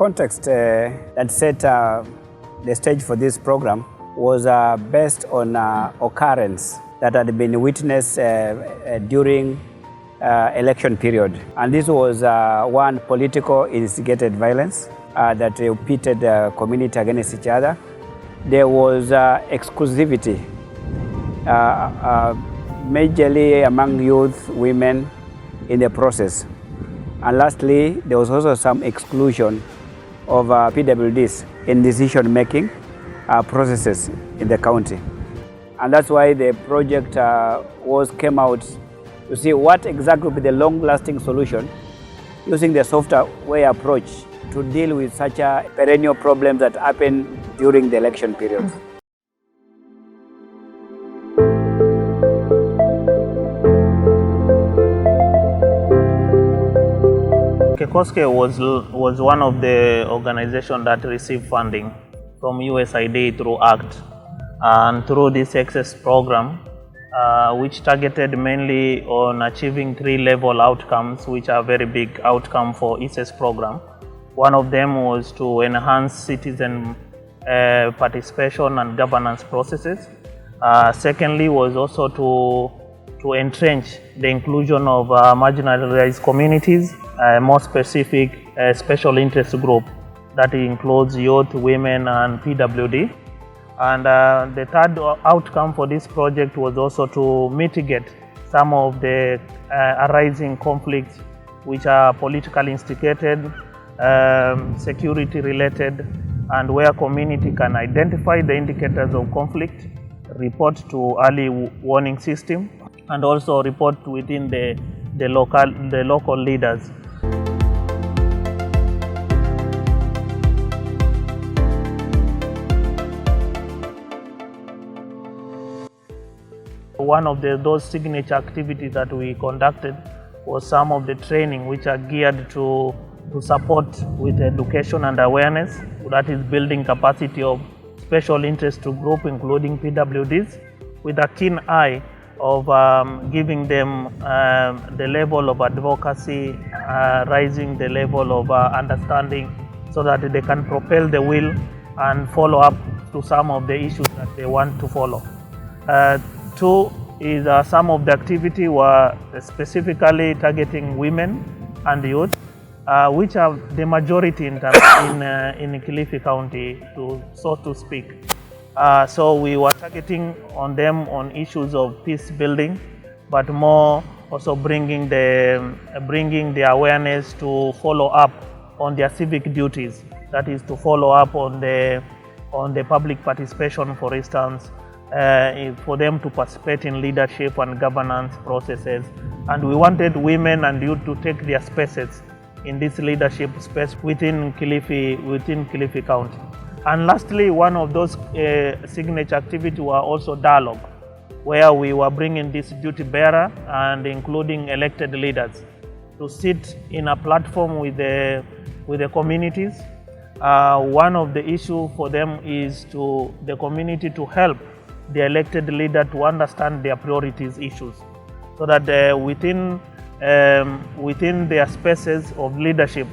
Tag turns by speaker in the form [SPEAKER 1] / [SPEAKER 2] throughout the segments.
[SPEAKER 1] context that set the stage for this program was based on occurrence that had been witnessed during election period. And this was one political instigated violence that pitted the community against each other. There was exclusivity, majorly among youth, women in the process. And lastly, there was also some exclusion of PWDs in decision-making processes in the county. And that's why the project came out to see what exactly would be the long-lasting solution using the software approach to deal with such a perennial problems that happen during the election period.
[SPEAKER 2] KECOSCE was one of the organizations that received funding from USAID through ACT and through this ECCESS program, which targeted mainly on achieving 3-level outcomes, which are very big outcome for ECCESS program. One of them was to enhance citizen participation and governance processes. Secondly was also to entrench the inclusion of marginalized communities, more specific special interest group that includes youth, women and PWD. And the third outcome for this project was also to mitigate some of the arising conflicts which are politically instigated, security related, and where community can identify the indicators of conflict, report to early warning system, and also report within the local leaders. One of those signature activities that we conducted was some of the training which are geared to support with education and awareness, that is building capacity of special interest group including PWDs, with a keen eye of giving them the level of advocacy, raising the level of understanding so that they can propel the will and follow up to some of the issues that they want to follow. Two is some of the activity were specifically targeting women and youth, which are the majority in Kilifi County, so to speak. So we were targeting on them on issues of peace building, but more also bringing the awareness to follow up on their civic duties. That is to follow up on the public participation, for instance, for them to participate in leadership and governance processes. And we wanted women and youth to take their spaces in this leadership space within Kilifi County. And lastly, one of those signature activities were also dialogue, where we were bringing this duty bearer and including elected leaders to sit in a platform with the communities. One of the issues for them is the community to help the elected leader to understand their priorities issues, so that within their spaces of leadership,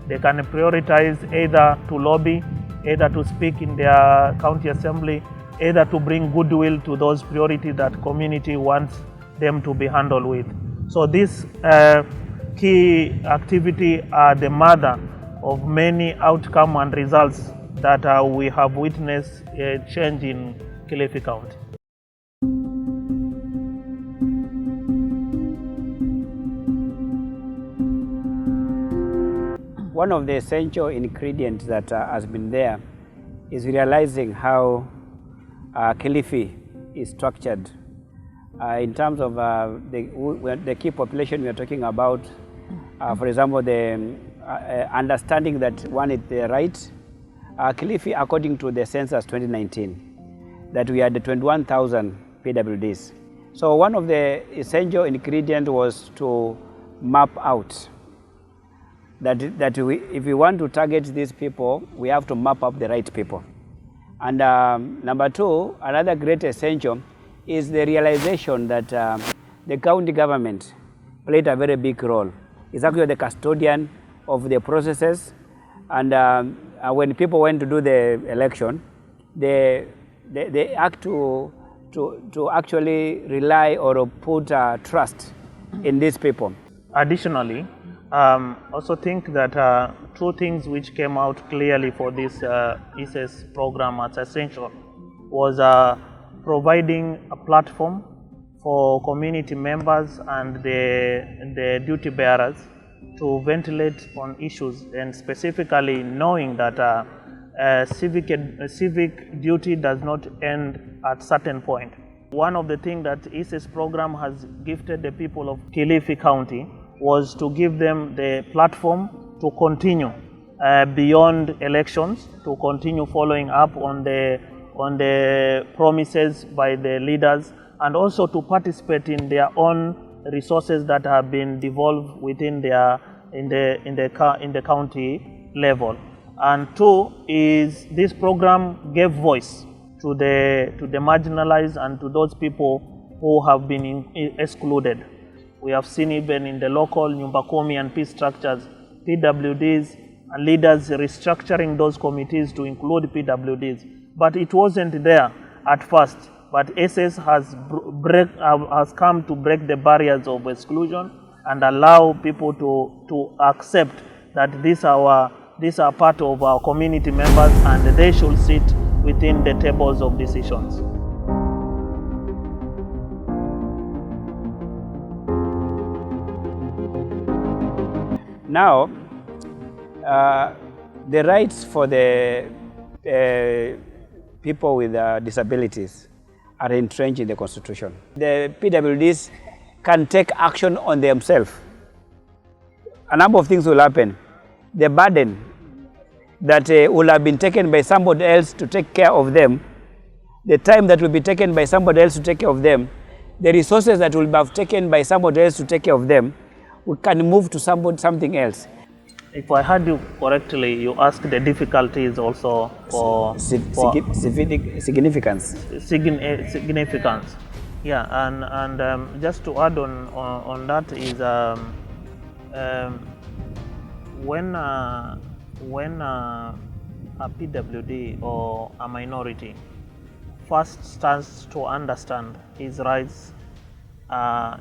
[SPEAKER 2] they can prioritize either to lobby, either to speak in their county assembly, either to bring goodwill to those priorities that community wants them to be handled with. So this key activity are the mother of many outcomes and results that we have witnessed a change in Kilifi County.
[SPEAKER 1] One of the essential ingredients that has been there is realizing how Kilifi is structured in terms of the key population we are talking about. For example, the understanding that one is the right. Kilifi, according to the census 2019, that we had 21,000 PWDs. So one of the essential ingredients was to map out that if we want to target these people, we have to map up the right people. And number two, another great essential is the realization that the county government played a very big role. It's actually the custodian of the processes And when people went to do the election, they act to actually rely or put trust in these people.
[SPEAKER 2] Additionally, also think that two things which came out clearly for this ECCESS program as essential was providing a platform for community members and the duty bearers to ventilate on issues, and specifically knowing that civic duty does not end at certain point. One of the things that ECCESS program has gifted the people of Kilifi County was to give them the platform to continue beyond elections, to continue following up on the promises by the leaders, and also to participate in their own resources that have been devolved within their in the county level. And two is this program gave voice to the marginalized and to those people who have been excluded. We have seen even in the local Nyumba Kumi and peace structures, PWDs and leaders restructuring those committees to include PWDs. But it wasn't there at first. But ECCESS has come to break the barriers of exclusion and allow people to accept that these are part of our community members and they should sit within the tables of decisions.
[SPEAKER 1] Now, the rights for the people with disabilities are entrenched in the Constitution. The PWDs can take action on themselves. A number of things will happen. The burden that will have been taken by somebody else to take care of them, the time that will be taken by somebody else to take care of them, the resources that will be taken by somebody else to take care of them, we can move to something else.
[SPEAKER 2] If I heard you correctly, you asked the difficulties also for
[SPEAKER 1] significance.
[SPEAKER 2] Significance. Yeah, and just to add on that is when a PWD or a minority first starts to understand his rights,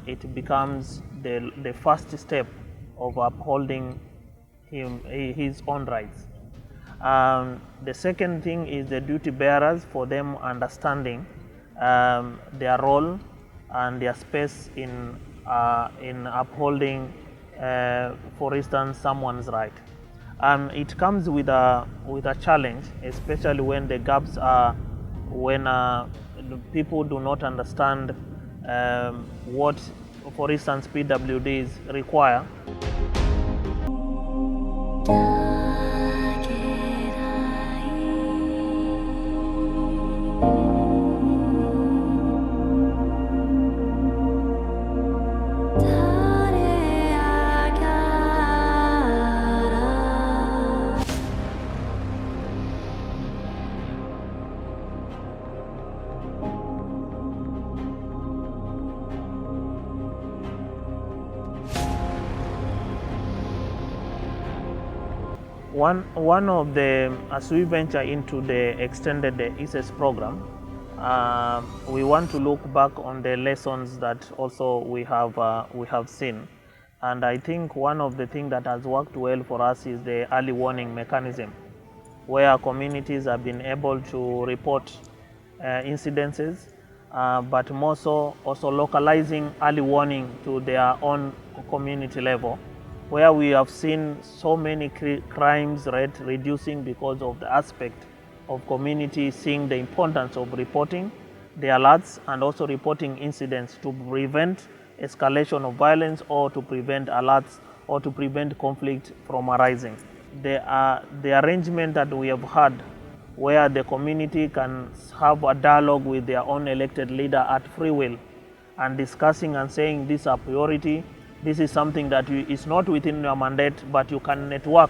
[SPEAKER 2] it becomes the first step of upholding his own rights. The second thing is the duty bearers, for them understanding their role and their space in upholding, for instance, someone's right. It comes with a challenge, especially when the gaps are when people do not understand what, for instance, PWDs require. One of the, as we venture into the extended ECCESS program, we want to look back on the lessons that also we have seen, and I think one of the things that has worked well for us is the early warning mechanism, where communities have been able to report incidences, but more so also localizing early warning to their own community level, where we have seen so many crimes rate reducing because of the aspect of community seeing the importance of reporting the alerts and also reporting incidents to prevent escalation of violence or to prevent alerts or to prevent conflict from arising. The arrangement that we have had where the community can have a dialogue with their own elected leader at free will and discussing and saying this is a priority, this is something that is not within your mandate, but you can network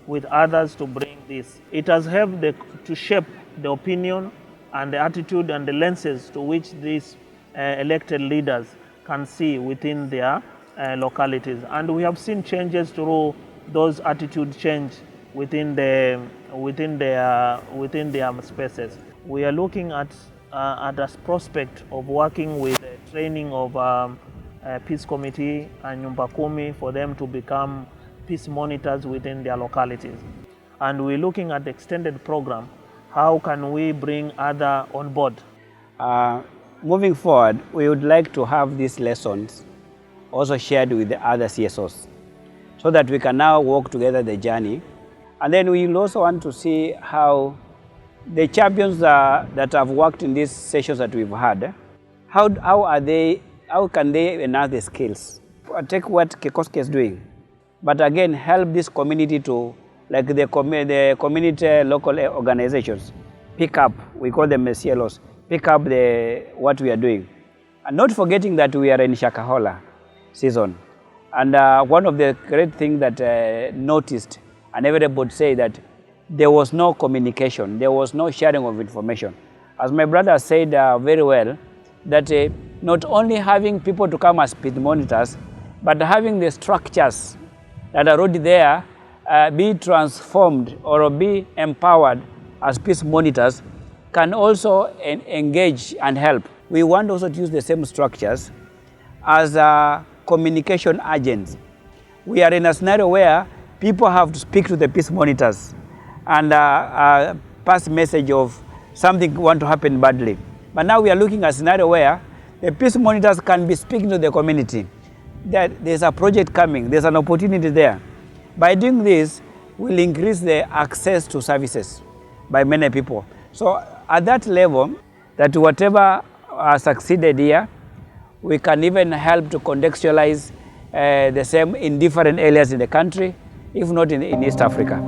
[SPEAKER 2] with others to bring this. It has helped to shape the opinion and the attitude and the lenses to which these elected leaders can see within their localities. And we have seen changes through those attitude change within their spaces. We are looking at a prospect of working with the training of Peace Committee and Nyumba Kumi for them to become peace monitors within their localities. And we're looking at the extended program. How can we bring other on board?
[SPEAKER 1] Moving forward, we would like to have these lessons also shared with the other CSOs so that we can now walk together the journey. And then we will also want to see how the champions that have worked in these sessions that we've had, how can they enhance the skills? Take what KECOSCE is doing, but again help this community to, like the community local organizations, pick up, we call them CLOs, pick up what we are doing. And not forgetting that we are in Shakahola season. And one of the great things that noticed, and everybody say that there was no communication, there was no sharing of information. As my brother said very well, that not only having people to come as peace monitors, but having the structures that are already there be transformed or be empowered as peace monitors can also engage and help. We want also to use the same structures as communication agents. We are in a scenario where people have to speak to the peace monitors and pass a message of something want to happen badly. But now we are looking at a scenario where the peace monitors can be speaking to the community. That there's a project coming, there's an opportunity there. By doing this, we'll increase the access to services by many people. So at that level, that whatever succeeded here, we can even help to contextualize the same in different areas in the country, if not in East Africa.